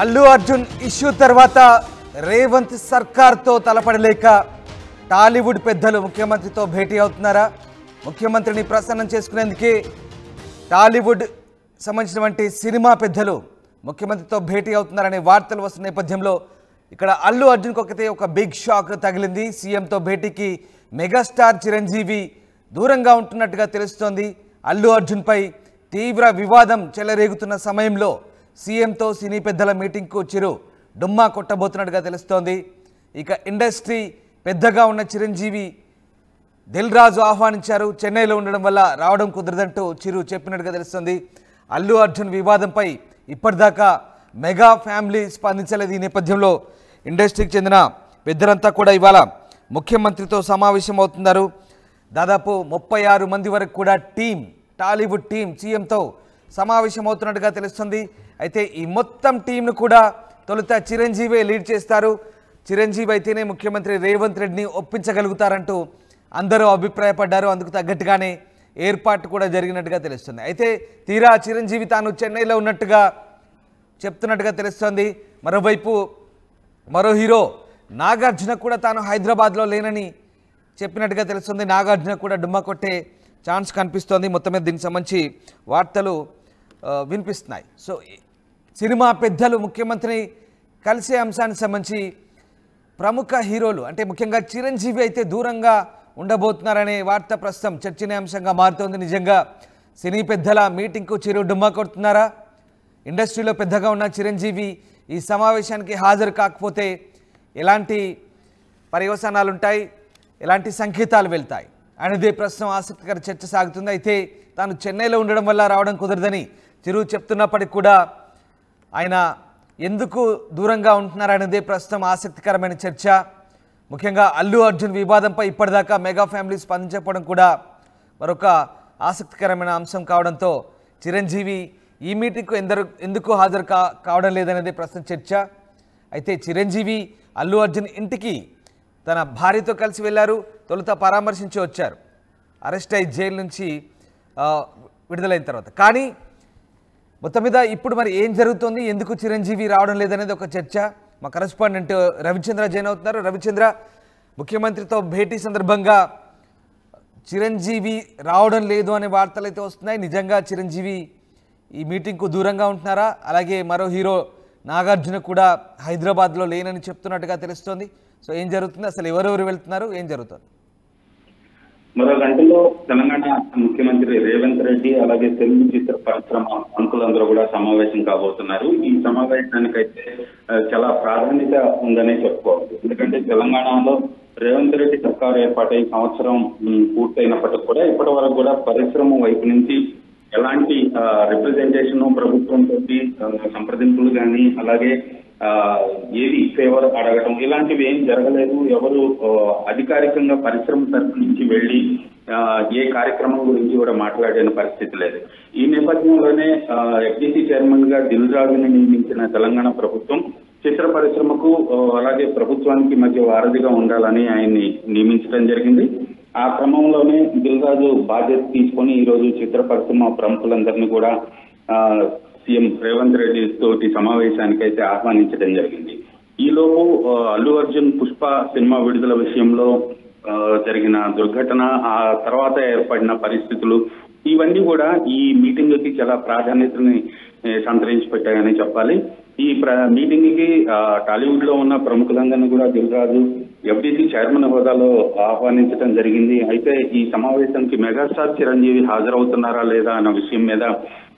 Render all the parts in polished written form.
Allu Arjun issue తర్వాత రేవంత్ సర్కార్తో తలపడలేక టాలీవుడ్ పెద్దలు ముఖ్యమంత్రితో భేటీ అవుతున్నారా? ముఖ్యమంత్రిని ప్రసన్నం చేసుకునేందుకే టాలీవుడ్ సంబంధించినటువంటి సినిమా పెద్దలు ముఖ్యమంత్రితో భేటీ అవుతున్నారనే వార్తలు వస్తున్న నేపథ్యంలో ఇక్కడ అల్లు అర్జున్కి ఒక బిగ్ షాక్ తగిలింది. సీఎంతో భేటీకి మెగాస్టార్ చిరంజీవి దూరంగా ఉంటున్నట్టుగా తెలుస్తోంది. అల్లు అర్జున్పై తీవ్ర వివాదం చెలరేగుతున్న సమయంలో సీఎంతో సినీ పెద్దల మీటింగ్కు చిరు డుమ్మా కొట్టబోతున్నట్టుగా తెలుస్తోంది. ఇక ఇండస్ట్రీ పెద్దగా ఉన్న చిరంజీవి దిల్ రాజు ఆహ్వానించారు. చెన్నైలో ఉండడం వల్ల రావడం కుదరదంటూ చిరు చెప్పినట్టుగా తెలుస్తుంది. అల్లు అర్జున్ వివాదంపై ఇప్పటిదాకా మెగా ఫ్యామిలీ స్పందించలేదు. ఈ నేపథ్యంలో ఇండస్ట్రీకి చెందిన పెద్దలంతా కూడా ఇవాళ ముఖ్యమంత్రితో సమావేశం అవుతున్నారు. దాదాపు 36 మంది వరకు కూడా టాలీవుడ్ టీం సీఎంతో సమావేశం అవుతున్నట్టుగా తెలుస్తుంది. అయితే ఈ మొత్తం టీంను కూడా తొలుత చిరంజీవి లీడ్ చేస్తారు. చిరంజీవి అయితేనే ముఖ్యమంత్రి రేవంత్ రెడ్డిని ఒప్పించగలుగుతారంటూ అందరూ అభిప్రాయపడ్డారు. అందుకు తగ్గట్టుగానే ఏర్పాటు కూడా జరిగినట్టుగా తెలుస్తుంది. అయితే తీరా చిరంజీవి తాను చెన్నైలో ఉన్నట్టుగా చెప్తున్నట్టుగా తెలుస్తోంది. మరోవైపు మరో హీరో నాగార్జున కూడా తాను హైదరాబాద్లో లేనని చెప్పినట్టుగా తెలుస్తుంది. నాగార్జున కూడా డుమ్మా కొట్టే ఛాన్స్ కనిపిస్తోంది. మొత్తం మీద దీనికి సంబంధించి వార్తలు వినిపిస్తున్నాయి. సో సినిమా పెద్దలు ముఖ్యమంత్రిని కలిసే అంశానికి సంబంధించి ప్రముఖ హీరోలు అంటే ముఖ్యంగా చిరంజీవి అయితే దూరంగా ఉండబోతున్నారనే వార్త ప్రస్తుతం చర్చనీయాంశంగా మారుతోంది. నిజంగా సినీ పెద్దల మీటింగ్కు చిరు డుమ్మా కొడుతున్నారా? ఇండస్ట్రీలో పెద్దగా ఉన్న చిరంజీవి ఈ సమావేశానికి హాజరు కాకపోతే ఎలాంటి పర్యవసానాలు ఉంటాయి, ఎలాంటి సంకేతాలు వెళ్తాయి అనేది ప్రస్తుతం ఆసక్తికర చర్చ సాగుతుంది. అయితే తాను చెన్నైలో ఉండడం వల్ల రావడం కుదరదని చిరు చెప్తున్నప్పటికీ కూడా ఆయన ఎందుకు దూరంగా ఉంటున్నారనేదే ప్రస్తుతం ఆసక్తికరమైన చర్చ. ముఖ్యంగా అల్లు అర్జున్ వివాదంపై ఇప్పటిదాకా మెగా ఫ్యామిలీ స్పందించకపోవడం కూడా మరొక ఆసక్తికరమైన అంశం కావడంతో చిరంజీవి ఈ మీటింగ్కు ఎందుకు హాజరు కావడం లేదనేది ప్రస్తుతం చర్చ. అయితే చిరంజీవి అల్లు అర్జున్ ఇంటికి తన భార్యతో కలిసి వెళ్ళారు. తొలుత పరామర్శించి వచ్చారు అరెస్ట్ అయ్యి జైలు నుంచి విడుదలైన తర్వాత. కానీ మొత్తం మీద ఇప్పుడు మరి ఏం జరుగుతుంది, ఎందుకు చిరంజీవి రావడం లేదనేది ఒక చర్చ. మా కరెస్పాండెంట్ రవిచంద్ర జాయిన్ అవుతున్నారు. రవిచంద్ర, ముఖ్యమంత్రితో భేటీ సందర్భంగా చిరంజీవి రావడం లేదు అనే వార్తలు అయితే వస్తున్నాయి. నిజంగా చిరంజీవి ఈ మీటింగ్కు దూరంగా ఉంటున్నారా? అలాగే మరో హీరో నాగార్జున కూడా హైదరాబాద్లో లేనని చెప్తున్నట్టుగా తెలుస్తోంది. సో ఏం జరుగుతుంది, అసలు ఎవరెవరు వెళ్తున్నారు, ఏం జరుగుతుంది? మరో గంటలో తెలంగాణ ముఖ్యమంత్రి రేవంత్ రెడ్డి అలాగే తెలుగు చిత్ర పరిశ్రమ ప్రముఖులందరూ కూడా సమావేశం కాబోతున్నారు. ఈ సమావేశానికైతే చాలా ప్రాధాన్యత ఉందనే చెప్పుకోవాలి. ఎందుకంటే తెలంగాణలో రేవంత్ రెడ్డి సర్కారు ఏర్పాటై సంవత్సరం పూర్తయినప్పటికీ కూడా ఇప్పటి వరకు కూడా పరిశ్రమ వైపు నుంచి ఎలాంటి రిప్రజెంటేషన్ ప్రభుత్వంతో సంప్రదింపులు కానీ అలాగే ఏది ఫేవర్ అడగటం ఇలాంటివి ఏం జరగలేదు. ఎవరు అధికారికంగా పరిశ్రమ తరఫు నుంచి వెళ్ళి ఏ కార్యక్రమం గురించి కూడా మాట్లాడిన పరిస్థితి లేదు. ఈ నేపథ్యంలోనే ఎఫ్డీసీ చైర్మన్ గా దిల్ రాజుని నియమించిన తెలంగాణ ప్రభుత్వం చిత్ర పరిశ్రమకు అలాగే ప్రభుత్వానికి మధ్య వారధిగా ఉండాలని ఆయన్ని నియమించడం జరిగింది. ఆ క్రమంలోనే దిల్ రాజు బాధ్యత తీసుకొని ఈ రోజు చిత్ర పరిశ్రమ ప్రముఖులందరినీ కూడా సీఎం రేవంత్ రెడ్డి తోటి సమావేశానికైతే ఆహ్వానించడం జరిగింది. ఈలోపు అల్లు అర్జున్ పుష్ప సినిమా విడుదల విషయంలో జరిగిన దుర్ఘటన, ఆ తర్వాత ఏర్పడిన పరిస్థితులు ఇవన్నీ కూడా ఈ మీటింగ్ కి చాలా ప్రాధాన్యతని సంతరించి పెట్టాయని చెప్పాలి. ఈ మీటింగ్ కి టాలీవుడ్ లో ఉన్న ప్రముఖులందరినీ కూడా దిల్ రాజు ఎఫ్డీసీ చైర్మన్ హోదాలో ఆహ్వానించడం జరిగింది. అయితే ఈ సమావేశానికి మెగాస్టార్ చిరంజీవి హాజరవుతున్నారా లేదా అన్న విషయం మీద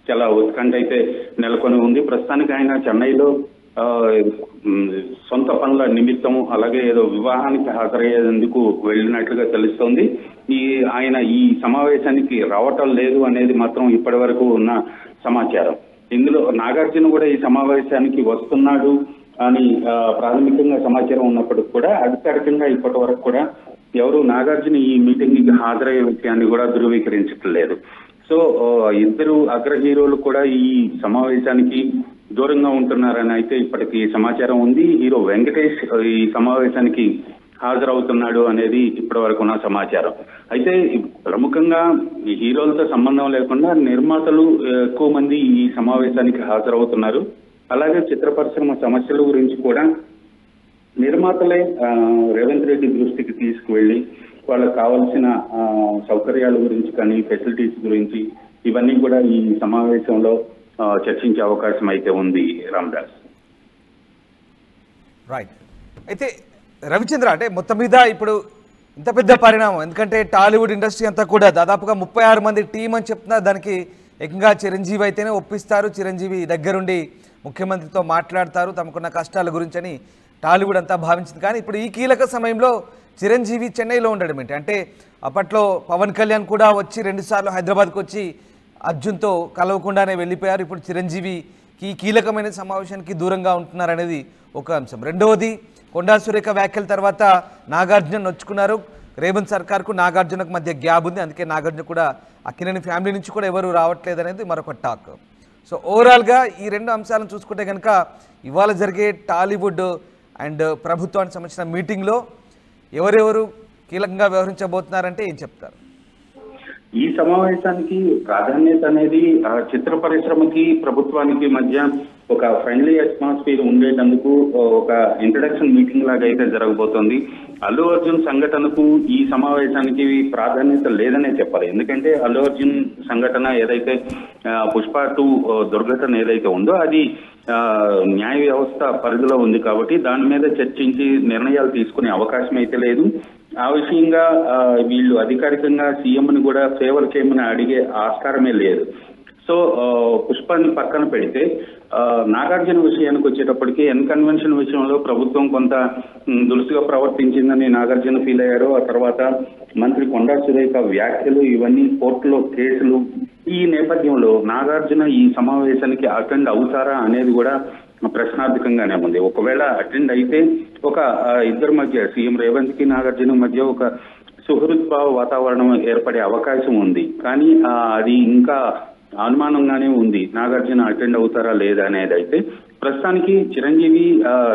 చాలా ఉత్కంఠ అయితే నెలకొని ఉంది. ప్రస్తుతానికి ఆయన చెన్నైలో సొంత పనుల నిమిత్తం అలాగే ఏదో వివాహానికి హాజరయ్యేందుకు వెళ్ళినట్లుగా తెలుస్తోంది. ఆయన ఈ సమావేశానికి రావటం లేదు అనేది మాత్రం ఇప్పటి వరకు ఉన్న సమాచారం. ఇందులో నాగార్జున కూడా ఈ సమావేశానికి వస్తున్నాడు అని ప్రాథమికంగా సమాచారం ఉన్నప్పటికీ కూడా అధికారికంగా ఇప్పటి వరకు కూడా ఎవరు నాగార్జున ఈ మీటింగ్ కి హాజరయ్యే విషయాన్ని కూడా ధృవీకరించట్లేదు. సో ఇద్దరు అగ్ర హీరోలు కూడా ఈ సమావేశానికి దూరంగా ఉంటున్నారని అయితే ఇప్పటికీ సమాచారం ఉంది. హీరో వెంకటేష్ ఈ సమావేశానికి హాజరవుతున్నాడు అనేది ఇప్పటి వరకు ఉన్న సమాచారం. అయితే ప్రముఖంగా ఈ హీరోలతో సంబంధం లేకుండా నిర్మాతలు ఎక్కువ మంది ఈ సమావేశానికి హాజరవుతున్నారు. అలాగే చిత్ర పరిశ్రమ సమస్యల గురించి కూడా నిర్మాతలే రేవంత్ రెడ్డి దృష్టికి తీసుకువెళ్ళి వాళ్ళకి కావాల్సిన సౌకర్యాల గురించి కానీ ఫెసిలిటీస్ గురించి ఇవన్నీ కూడా ఈ సమావేశంలో చర్చించే అవకాశం అయితే ఉంది రామదాస్. రైట్. అయితే రవిచంద్ర, అంటే మొత్తం మీద ఇప్పుడు ఇంత పెద్ద పరిణామం, ఎందుకంటే టాలీవుడ్ ఇండస్ట్రీ అంతా కూడా దాదాపుగా 36 మంది టీం అని చెప్తున్నారు. దానికి ఏకంగా చిరంజీవి అయితేనే ఒప్పిస్తారు, చిరంజీవి దగ్గరుండి ముఖ్యమంత్రితో మాట్లాడతారు తమకున్న కష్టాల గురించి అని టాలీవుడ్ అంతా భావించింది. కానీ ఇప్పుడు ఈ కీలక సమయంలో చిరంజీవి చెన్నైలో ఉండడం ఏంటి? అంటే అప్పట్లో పవన్ కళ్యాణ్ కూడా వచ్చి 2 సార్లు హైదరాబాద్కి వచ్చి అర్జున్తో కలవకుండానే వెళ్ళిపోయారు. ఇప్పుడు చిరంజీవికి కీలకమైన సమావేశానికి దూరంగా ఉంటున్నారనేది ఒక అంశం. రెండవది, కొండా సురేఖ వ్యాఖ్యల తర్వాత నాగార్జున నొచ్చుకున్నారు. రేవంత్ సర్కార్కు నాగార్జునకు మధ్య గ్యాప్ ఉంది, అందుకే నాగార్జున కూడా అక్కినేని ఫ్యామిలీ నుంచి కూడా ఎవరు రావట్లేదు అనేది మరొక టాక్. సో ఓవరాల్గా ఈ 2 అంశాలను చూసుకుంటే కనుక ఇవాళ జరిగే టాలీవుడ్ అండ్ ప్రభుత్వానికి సంబంధించిన మీటింగ్లో ఎవరెవరు కీలకంగా వ్యవహరించబోతున్నారంటే ఏం చెప్తారు? ఈ సమావేశానికి ప్రాధాన్యత అనేది చిత్ర పరిశ్రమకి ప్రభుత్వానికి మధ్య ఒక ఫ్రెండ్లీ అట్మాస్ఫియర్ ఉండేటందుకు ఒక ఇంట్రడక్షన్ మీటింగ్ లాగా అయితే జరగబోతోంది. అల్లు అర్జున్ సంఘటనకు ఈ సమావేశానికి ప్రాధాన్యత లేదనే చెప్పాలి. ఎందుకంటే అల్లు అర్జున్ సంఘటన ఏదైతే పుష్ప 2 దుర్ఘటన ఏదైతే ఉందో అది న్యాయ వ్యవస్థ పరిధిలో ఉంది కాబట్టి దాని మీద చర్చించి నిర్ణయాలు తీసుకునే అవకాశం అయితే లేదు. ఆ విషయంగా వీళ్ళు అధికారికంగా సీఎంని కూడా ఫేవర్ చేయమని అడిగే ఆస్కారమే లేదు. సో పుష్పాన్ని పక్కన పెడితే నాగార్జున విషయానికి వచ్చేటప్పటికి కన్వెన్షన్ విషయంలో ప్రభుత్వం కొంత దురుసుగా ప్రవర్తించిందని నాగార్జున ఫీల్ అయ్యారు. ఆ తర్వాత మంత్రి కొండా సురేఖ వ్యాఖ్యలు, ఇవన్నీ కోర్టులో కేసులు, ఈ నేపథ్యంలో నాగార్జున ఈ సమావేశానికి అటెండ్ అవుతారా అనేది కూడా ప్రశ్నార్థకంగానే ఉంది. ఒకవేళ అటెండ్ అయితే ఒక ఇద్దరి మధ్య, సీఎం రేవంత్ కి నాగార్జున మధ్య ఒక సుహృద్భావ వాతావరణం ఏర్పడే అవకాశం ఉంది. కానీ అది ఇంకా అనుమానంగానే ఉంది, నాగార్జున అటెండ్ అవుతారా లేదా అనేది. అయితే ప్రస్తుతానికి చిరంజీవి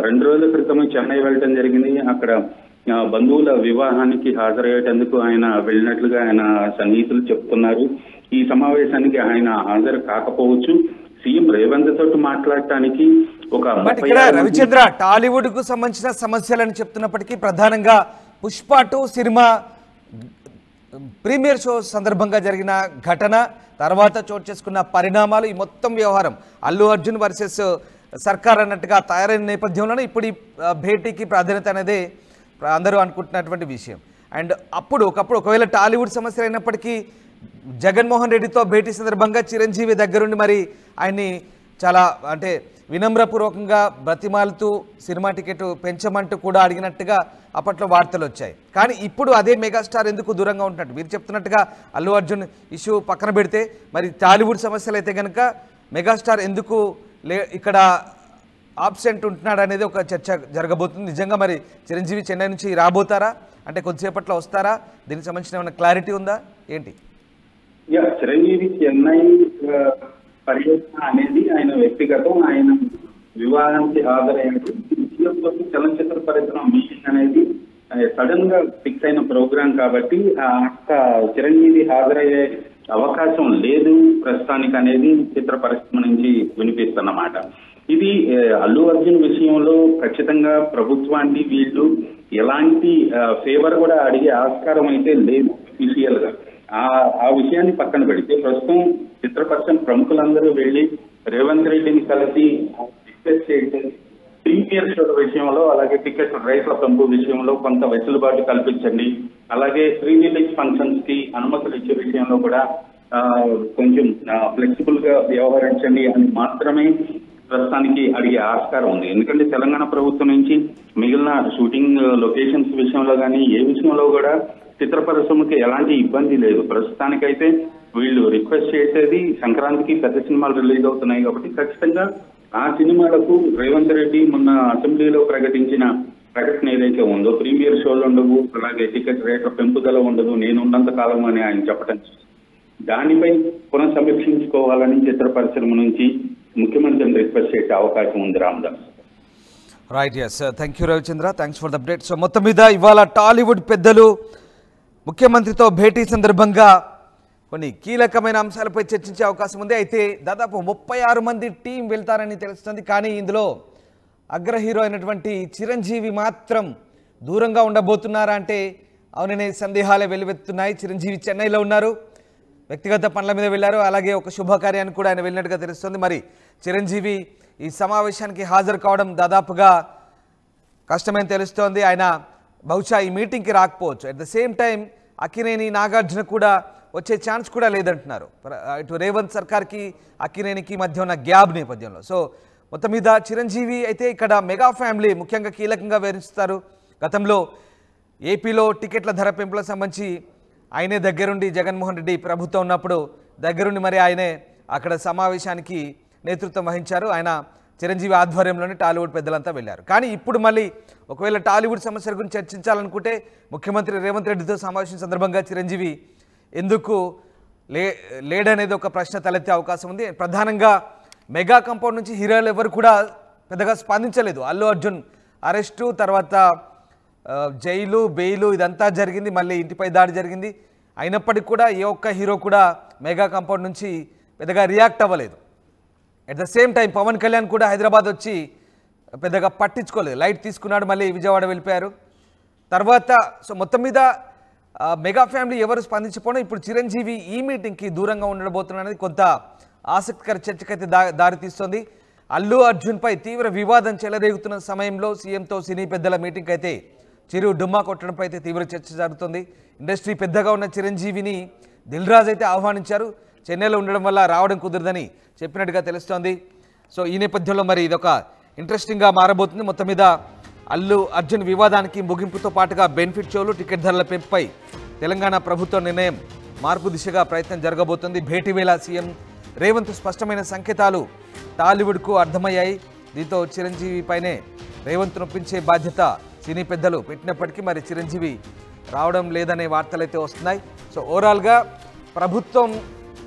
2 రోజుల క్రితమే చెన్నై వెళ్ళడం జరిగింది. అక్కడ బంధువుల వివాహానికి హాజరయ్యేటందుకు ఆయన వెళ్ళినట్లుగా ఆయన సన్నిహితులు చెప్తున్నారు. ఈ సమావేశానికి ఆయన హాజరు కాకపోవచ్చు. సీఎం రేవంత్ తోటి మాట్లాడటానికి ఒక రవిచంద్ర, టాలీవుడ్ కు సంబంధించిన సమస్యలను చెప్తున్నప్పటికీ ప్రధానంగా పుష్ప 2 సినిమా ప్రీమియర్ షో సందర్భంగా జరిగిన ఘటన తర్వాత చోటు చేసుకున్న పరిణామాలు, ఈ మొత్తం వ్యవహారం అల్లు అర్జున్ వర్సెస్ సర్కార్ అన్నట్టుగా తయారైన నేపథ్యంలోనే ఇప్పుడు ఈ భేటీకి ప్రాధాన్యత అనేది అందరూ అనుకుంటున్నటువంటి విషయం. అండ్ ఒకప్పుడు ఒకవేళ టాలీవుడ్ సమస్యలు అయినప్పటికీ జగన్మోహన్ రెడ్డితో భేటీ సందర్భంగా చిరంజీవి దగ్గరుండి మరి ఆయన్ని చాలా అంటే వినమ్రపూర్వకంగా బ్రతిమాలుతూ సినిమా టికెట్ పెంచమంటూ కూడా అడిగినట్టుగా అప్పట్లో వార్తలు వచ్చాయి. కానీ ఇప్పుడు అదే మెగాస్టార్ ఎందుకు దూరంగా ఉంటున్నట్టు మీరు చెప్తున్నట్టుగా అల్లు అర్జున్ ఇష్యూ పక్కన పెడితే మరి టాలీవుడ్ సమస్యలు అయితే కనుక మెగాస్టార్ ఎందుకు ఇక్కడ ఆబ్సెంట్ ఉంటున్నాడు అనేది ఒక చర్చ జరగబోతుంది. నిజంగా మరి చిరంజీవి చెన్నై నుంచి రాబోతారా, అంటే కొద్దిసేపట్లో వస్తారా? దీనికి సంబంధించిన ఏమైనా క్లారిటీ ఉందా ఏంటి? చిరంజీవి చెన్నై పర్యటన అనేది ఆయన వ్యక్తిగతం. ఆయన వివాహానికి హాజరయ్యాడు. చలనచిత్ర పరిశ్రమ మీటింగ్ అనేది సడన్ గా ఫిక్స్ అయిన ప్రోగ్రాం కాబట్టి చిరంజీవి హాజరయ్యే అవకాశం లేదు ప్రస్తుతానికి అనేది చిత్ర పరిశ్రమ నుంచి వినిపిస్తున్నమాట. ఇది అల్లు అర్జున్ విషయంలో ఖచ్చితంగా ప్రభుత్వాన్ని వీళ్ళు ఎలాంటి ఫేవర్ కూడా అడిగే ఆస్కారం అయితే లేదు అఫీషియల్ గా. ఆ విషయాన్ని పక్కన పెడితే ప్రస్తుతం చిత్ర పరిశ్రమ ప్రముఖులందరూ వెళ్లి రేవంత్ రెడ్డిని కలిసి డిస్కస్ చేయడం, ప్రీమియర్ షో విషయంలో అలాగే టికెట్ రేట్ల పెంపు విషయంలో కొంత వెసులుబాటు కల్పించండి, అలాగే ప్రీ రిలీజ్ ఫంక్షన్స్ కి అనుమతులు ఇచ్చే విషయంలో కూడా కొంచెం ఫ్లెక్సిబుల్ గా వ్యవహరించండి అని మాత్రమే ప్రస్తుతానికి అడిగే ఆస్కారం ఉంది. ఎందుకంటే తెలంగాణ ప్రభుత్వం నుంచి మిగిలిన షూటింగ్ లొకేషన్స్ విషయంలో కానీ ఏ విషయంలో కూడా చిత్ర పరిశ్రమకి ఎలాంటి ఇబ్బంది లేదు. ప్రస్తుతానికైతే వీళ్ళు రిక్వెస్ట్ చేసేది సంక్రాంతికి పెద్ద సినిమాలు రిలీజ్ అవుతున్నాయి కాబట్టి ఖచ్చితంగా ఆ సినిమాలకు రేవంత్ రెడ్డి మొన్న అసెంబ్లీలో ప్రకటించిన ప్రకటన ఏదైతే ఉందో ప్రీమియర్ షోలు ఉండవు, అలాగే టికెట్ రేట్ల పెంపుదల ఉండదు, నేనున్నంత కాలం అని ఆయన చెప్పడం, దానిపై పునఃసమీక్షించుకోవాలని చిత్ర పరిశ్రమ నుంచి ముఖ్యమంత్రిని రిక్వెస్ట్ చేసే అవకాశం ఉంది. Ramdas. Right, yes, thank you Ravichandra, thanks for the update. So మొత్తం మీద ఇవాళ టాలీవుడ్ పెద్దలు ముఖ్యమంత్రితో భేటీ సందర్భంగా కొన్ని కీలకమైన అంశాలపై చర్చించే అవకాశం ఉంది. అయితే దాదాపు 36 మంది టీం వెళ్తారని తెలుస్తుంది. కానీ ఇందులో అగ్ర హీరో అయినటువంటి చిరంజీవి మాత్రం దూరంగా ఉండబోతున్నారా అంటే అవుననే సందేహాలే వెలువెత్తున్నాయి. చిరంజీవి చెన్నైలో ఉన్నారు, వ్యక్తిగత పనుల మీద వెళ్ళారు. అలాగే ఒక శుభకార్యానికి కూడా ఆయన వెళ్ళినట్టుగా తెలుస్తుంది. మరి చిరంజీవి ఈ సమావేశానికి హాజరు కావడం దాదాపుగా కష్టమని తెలుస్తోంది. ఆయన బహుశా ఈ మీటింగ్కి రాకపోవచ్చు. At the same time Akkineni Nagarjuna కూడా వచ్చే ఛాన్స్ కూడా లేదంటున్నారు. ఇటు రేవంత్ సర్కార్కి అక్కినేనికి మధ్య ఉన్న గ్యాప్ నేపథ్యంలో. సో మొత్తం మీద చిరంజీవి అయితే ఇక్కడ మెగా ఫ్యామిలీ ముఖ్యంగా కీలకంగా వివరిస్తారు. గతంలో ఏపీలో టికెట్ల ధర పెంపులకు సంబంధించి ఆయనే దగ్గరుండి జగన్మోహన్ రెడ్డి ప్రభుత్వం ఉన్నప్పుడు దగ్గరుండి మరి ఆయనే అక్కడ సమావేశానికి నేతృత్వం వహించారు. ఆయన చిరంజీవి ఆధ్వర్యంలోనే టాలీవుడ్ పెద్దలంతా వెళ్ళారు. కానీ ఇప్పుడు మళ్ళీ ఒకవేళ టాలీవుడ్ సమస్యల గురించి చర్చించాలనుకుంటే ముఖ్యమంత్రి రేవంత్ రెడ్డితో సమావేశం సందర్భంగా చిరంజీవి ఎందుకు లేడనేది ఒక ప్రశ్న తలెత్తే అవకాశం ఉంది. ప్రధానంగా మెగా కంపౌండ్ నుంచి హీరోలు ఎవరు కూడా పెద్దగా స్పందించలేదు. అల్లు అర్జున్ అరెస్టు తర్వాత జైలు బెయిలు ఇదంతా జరిగింది, మళ్ళీ ఇంటిపై దాడి జరిగింది. అయినప్పటికీ కూడా ఏ ఒక్క హీరో కూడా మెగా కంపౌండ్ నుంచి పెద్దగా రియాక్ట్ అవ్వలేదు. At the same time Pawan Kalyan కూడా హైదరాబాద్ వచ్చి పెద్దగా పట్టించుకోలేదు, లైట్ తీసుకున్నాడు, మళ్ళీ విజయవాడ వెళ్ళిపోయారు. తర్వాత సో మొత్తం మీద మెగా ఫ్యామిలీ ఎవరు స్పందించకపోవడం ఇప్పుడు చిరంజీవి ఈ మీటింగ్కి దూరంగా ఉండబోతున్నది కొంత ఆసక్తికర చర్చకైతే దారితీస్తోంది. అల్లు అర్జున్పై తీవ్ర వివాదం చెలరేగుతున్న సమయంలో సీఎంతో సినీ పెద్దల మీటింగ్ అయితే చిరు డుమ్మా కొట్టడంపై అయితే తీవ్ర చర్చ జరుగుతుంది. ఇండస్ట్రీ పెద్దగా ఉన్న చిరంజీవిని దిల్ రాజు అయితే ఆహ్వానించారు. చెన్నైలో ఉండడం వల్ల రావడం కుదరదని చెప్పినట్టుగా తెలుస్తోంది. సో ఈ నేపథ్యంలో మరి ఇదొక ఇంట్రెస్టింగ్గా మారబోతుంది. మొత్తం మీద అల్లు అర్జున్ వివాదానికి ముగింపుతో పాటుగా బెనిఫిట్ షోలు టికెట్ ధరల పెంపుపై తెలంగాణ ప్రభుత్వ నిర్ణయం మార్పు దిశగా ప్రయత్నం జరగబోతోంది. భేటీ వేళ సీఎం రేవంత్ స్పష్టమైన సంకేతాలు టాలీవుడ్కు అర్థమయ్యాయి. దీంతో చిరంజీవిపైనే రేవంత్ నొప్పించే బాధ్యత సినీ పెద్దలు పెట్టినప్పటికీ మరి చిరంజీవి రావడం లేదనే వార్తలు అయితే వస్తున్నాయి. సో ఓవరాల్గా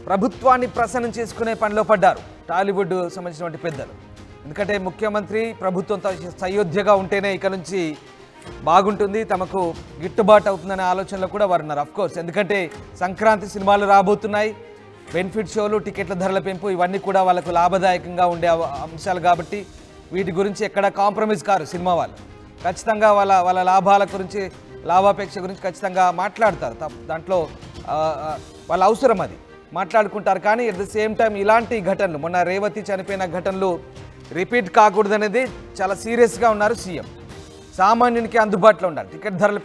ప్రభుత్వాన్ని ప్రసన్నం చేసుకునే పనిలో పడ్డారు టాలీవుడ్ సంబంధించినటువంటి పెద్దలు. ఎందుకంటే ముఖ్యమంత్రి ప్రభుత్వంతో సయోధ్యగా ఉంటేనే ఇక నుంచి బాగుంటుంది, తమకు గిట్టుబాటు అవుతుందనే ఆలోచనలో కూడా వారు ఉన్నారు. అఫ్కోర్స్ ఎందుకంటే సంక్రాంతి సినిమాలు రాబోతున్నాయి, బెనిఫిట్ షోలు టికెట్ల ధరల పెంపు ఇవన్నీ కూడా వాళ్ళకు లాభదాయకంగా ఉండే అంశాలు కాబట్టి వీటి గురించి ఎక్కడ కాంప్రమైజ్ కారు సినిమా వాళ్ళు. ఖచ్చితంగా వాళ్ళ లాభాల గురించి లాభాపేక్ష గురించి ఖచ్చితంగా మాట్లాడతారు. దాంట్లో వాళ్ళ అవసరం అది మాట్లాడుకుంటారు. కానీ అట్ ద సేమ్ టైం ఇలాంటి ఘటనలు మొన్న రేవతి చనిపోయిన ఘటనలు రిపీట్ కాకూడదనేది చాలా సీరియస్గా ఉన్నారు సీఎం. సామాన్యునికి అందుబాటులో ఉండాలి. టికెట్ ధరలు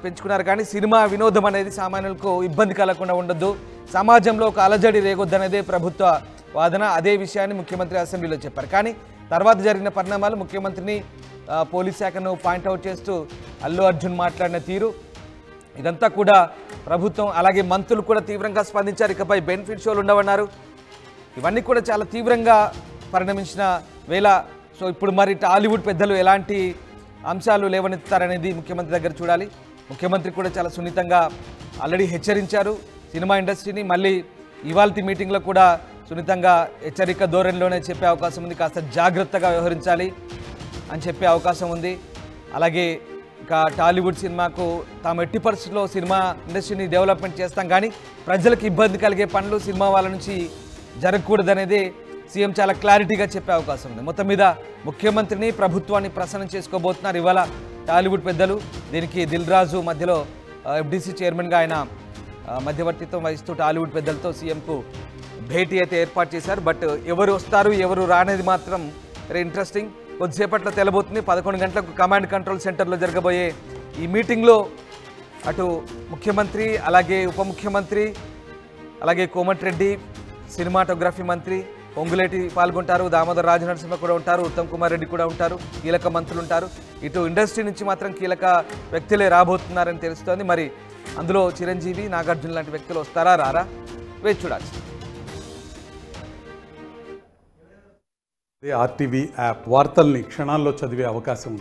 పెంచుకున్నారు కానీ సినిమా వినోదం అనేది సామాన్యులకు ఇబ్బంది కలగకుండా ఉండొద్దు, సమాజంలో ఒక అలజడి రేగొద్దనేదే ప్రభుత్వ వాదన. అదే విషయాన్ని ముఖ్యమంత్రి అసెంబ్లీలో చెప్పారు. కానీ తర్వాత జరిగిన పరిణామాలు ముఖ్యమంత్రిని పోలీస్ శాఖను పాయింట్అవుట్ చేస్తూ అల్లు అర్జున్ మాట్లాడిన తీరు ఇదంతా కూడా ప్రభుత్వం అలాగే మంత్రులు కూడా తీవ్రంగా స్పందించారు. ఇకపై బెనిఫిట్ షోలు ఉండవన్నారు. ఇవన్నీ కూడా చాలా తీవ్రంగా పరిణమించిన వేళ. సో ఇప్పుడు మరి టాలీవుడ్ పెద్దలు ఎలాంటి అంశాలు లేవనెత్తారనేది ముఖ్యమంత్రి దగ్గర చూడాలి. ముఖ్యమంత్రి కూడా చాలా సున్నితంగా ఆల్రెడీ హెచ్చరించారు సినిమా ఇండస్ట్రీని. మళ్ళీ ఇవాల్టి మీటింగ్లో కూడా సున్నితంగా హెచ్చరిక ధోరణిలోనే చెప్పే అవకాశం ఉంది. కాస్త జాగ్రత్తగా వ్యవహరించాలి అని చెప్పే అవకాశం ఉంది. అలాగే ఇక టాలీవుడ్ సినిమాకు తాము ఎట్టి పరిస్థితుల్లో సినిమా ఇండస్ట్రీని డెవలప్మెంట్ చేస్తాం, కానీ ప్రజలకు ఇబ్బంది కలిగే పనులు సినిమా వాళ్ళ నుంచి జరగకూడదనేది సీఎం చాలా క్లారిటీగా చెప్పే అవకాశం ఉంది. మొత్తం మీద ముఖ్యమంత్రిని ప్రభుత్వాన్ని ప్రసన్నం చేసుకోబోతున్నారు ఇవాళ టాలీవుడ్ పెద్దలు. దీనికి దిల్ రాజు మధ్యలో ఎఫ్డీసీ చైర్మన్గా ఆయన మధ్యవర్తిత్వం వహిస్తూ టాలీవుడ్ పెద్దలతో సీఎంకు భేటీ అయితే ఏర్పాటు చేశారు. బట్ ఎవరు వస్తారు ఎవరు రానేది మాత్రం వెరీ ఇంట్రెస్టింగ్. కొద్దిసేపట్లో తెలబోతుంది. 11 గంటలకు కమాండ్ కంట్రోల్ సెంటర్లో జరగబోయే ఈ మీటింగ్లో అటు ముఖ్యమంత్రి అలాగే ఉప ముఖ్యమంత్రి అలాగే కోమటిరెడ్డి, సినిమాటోగ్రఫీ మంత్రి పొంగులేటి పాల్గొంటారు, దామోదర్ రాజనరసింహ కూడా ఉంటారు, ఉత్తమ్ కుమార్ రెడ్డి కూడా ఉంటారు, కీలక మంత్రులు ఉంటారు. ఇటు ఇండస్ట్రీ నుంచి మాత్రం కీలక వ్యక్తులే రాబోతున్నారని తెలుస్తోంది. మరి అందులో చిరంజీవి, నాగార్జున లాంటి వ్యక్తులు వస్తారా రారా వేచి చూడాల్సి. ఆర్టీవీ యాప్ వార్తల్ని క్షణాల్లో చదివే అవకాశం ఉంటుంది.